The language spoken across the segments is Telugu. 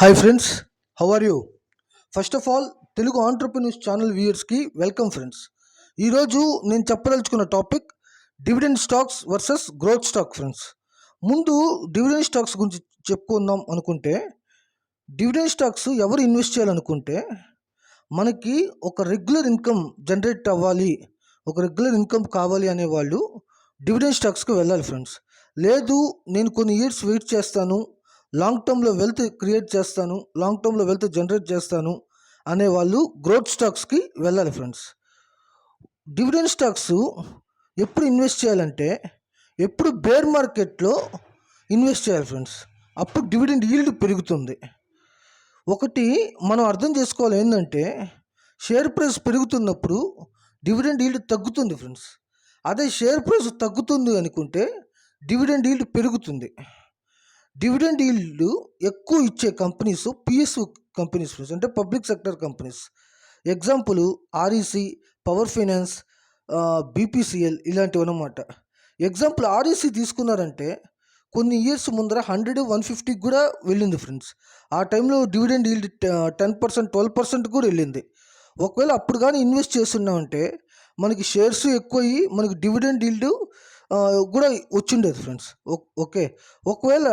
Hi friends, how are you? First of all Telugu entrepreneurs channel వ్యూయర్స్కి వెల్కమ్ ఫ్రెండ్స్. ఈరోజు నేను చెప్పదలుచుకున్న topic dividend stocks versus growth stock friends. ముందు డివిడెండ్ స్టాక్స్ గురించి చెప్పుకుందాం అనుకుంటే, డివిడెండ్ స్టాక్స్ ఎవరు ఇన్వెస్ట్ చేయాలనుకుంటే మనకి ఒక రెగ్యులర్ ఇన్కమ్ జనరేట్ అవ్వాలి, ఒక రెగ్యులర్ ఇన్కమ్ కావాలి అనేవాళ్ళు డివిడెండ్ స్టాక్స్కి వెళ్ళాలి ఫ్రెండ్స్. లేదు నేను కొన్ని ఇయర్స్ వెయిట్ చేస్తాను, లాంగ్ టర్మ్లో వెల్త్ క్రియేట్ చేస్తాను, లాంగ్ టర్మ్లో వెల్త్ జనరేట్ చేస్తాను అనేవాళ్ళు గ్రోత్ స్టాక్స్కి వెళ్ళాలి ఫ్రెండ్స్. డివిడెండ్ స్టాక్స్ ఎప్పుడు ఇన్వెస్ట్ చేయాలంటే ఎప్పుడు బేర్ మార్కెట్లో ఇన్వెస్ట్ చేయాలి ఫ్రెండ్స్. అప్పుడు డివిడెండ్ ఈల్డ్ పెరుగుతుంది. ఒకటి మనం అర్థం చేసుకోవాలి ఏంటంటే, షేర్ ప్రైస్ పెరుగుతున్నప్పుడు డివిడెండ్ ఈల్డ్ తగ్గుతుంది ఫ్రెండ్స్. అదే షేర్ ప్రైస్ తగ్గుతుంది అనుకుంటే డివిడెండ్ ఈల్డ్ పెరుగుతుంది. డివిడెండ్ ఈల్డ్ ఎక్కువ ఇచ్చే కంపెనీస్ పిఎస్యు కంపెనీస్ ఫ్రెండ్స్, అంటే public sector companies. Example REC, power finance, BPCL ఇలాంటివి అన్నమాట. ఎగ్జాంపుల్ ఆర్ఈసి తీసుకున్నారంటే కొన్ని ఇయర్స్ ముందర 100, 150 కూడా వెళ్ళింది ఫ్రెండ్స్. ఆ టైంలో డివిడెండ్ ఈల్డ్ 10%, 12% కూడా వెళ్ళింది. ఒకవేళ అప్పుడు కానీ ఇన్వెస్ట్ చేస్తున్నామంటే మనకి షేర్స్ ఎక్కువ అయ్యి మనకి డివిడెండ్ ఈల్డ్ కూడా వచ్చిండేది ఫ్రెండ్స్. ఓకే, ఒకవేళ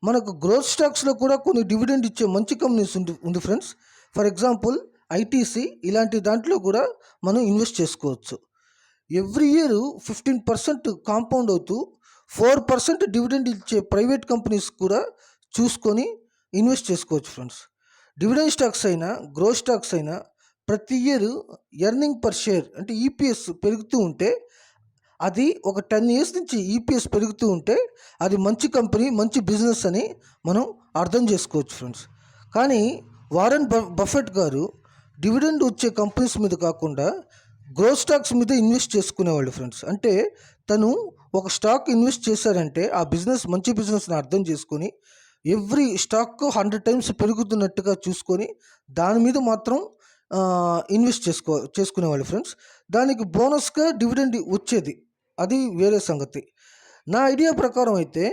మనకు గ్రోత్ స్టాక్స్లో కూడా కొన్ని డివిడెండ్ ఇచ్చే మంచి కంపెనీస్ ఉంది ఫ్రెండ్స్. ఫర్ ఎగ్జాంపుల్ ఐటీసీ ఇలాంటి దాంట్లో కూడా మనం ఇన్వెస్ట్ చేసుకోవచ్చు. ఎవ్రీ ఇయర్ 15% కాంపౌండ్ అవుతూ 4% డివిడెండ్ ఇచ్చే ప్రైవేట్ కంపెనీస్ కూడా చూసుకొని ఇన్వెస్ట్ చేసుకోవచ్చు ఫ్రెండ్స్. డివిడెండ్ స్టాక్స్ అయినా గ్రోత్ స్టాక్స్ అయినా ప్రతి ఇయర్ ఎర్నింగ్ పర్ షేర్ అంటే ఈపీఎస్ పెరుగుతూ ఉంటే, అది ఒక 10 ఇయర్స్ నుంచి ఈపీఎస్ పెరుగుతూ ఉంటే అది మంచి కంపెనీ, మంచి బిజినెస్ అని మనం అర్థం చేసుకోవచ్చు ఫ్రెండ్స్. కానీ వారెన్ బఫెట్ గారు డివిడెండ్ వచ్చే కంపెనీస్ మీద కాకుండా గ్రోత్ స్టాక్స్ మీద ఇన్వెస్ట్ చేసుకునేవాళ్ళు ఫ్రెండ్స్. అంటే తను ఒక స్టాక్ ఇన్వెస్ట్ చేశారంటే ఆ బిజినెస్ మంచి బిజినెస్ని అర్థం చేసుకొని ఎవ్రీ స్టాక్ 100 టైమ్స్ పెరుగుతున్నట్టుగా చూసుకొని దాని మీద మాత్రం ఇన్వెస్ట్ చేసుకునేవాళ్ళు ఫ్రెండ్స్. దానికి బోనస్గా డివిడెండ్ వచ్చేది, అది వేరే సంగతి. నా ఐడియా ప్రకారం అయితే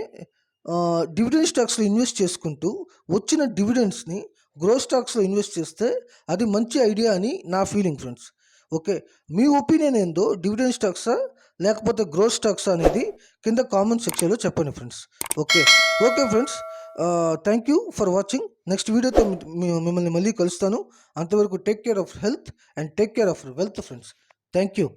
డివిడెండ్ స్టాక్స్లో ఇన్వెస్ట్ చేసుకుంటూ వచ్చిన డివిడెండ్స్ని గ్రోత్ స్టాక్స్లో ఇన్వెస్ట్ చేస్తే అది మంచి ఐడియా అని నా ఫీలింగ్ ఫ్రెండ్స్. ఓకే, మీ ఒపీనియన్ ఏందో, డివిడెండ్ స్టాక్సా లేకపోతే గ్రోత్ స్టాక్సా అనేది కింద కామెంట్ సెక్షన్లో చెప్పండి friends. Okay friends, thank you for watching. Next వీడియోతో మిమ్మల్ని మళ్ళీ కలుస్తాను. అంతవరకు take care of health and take care of wealth friends. Thank you.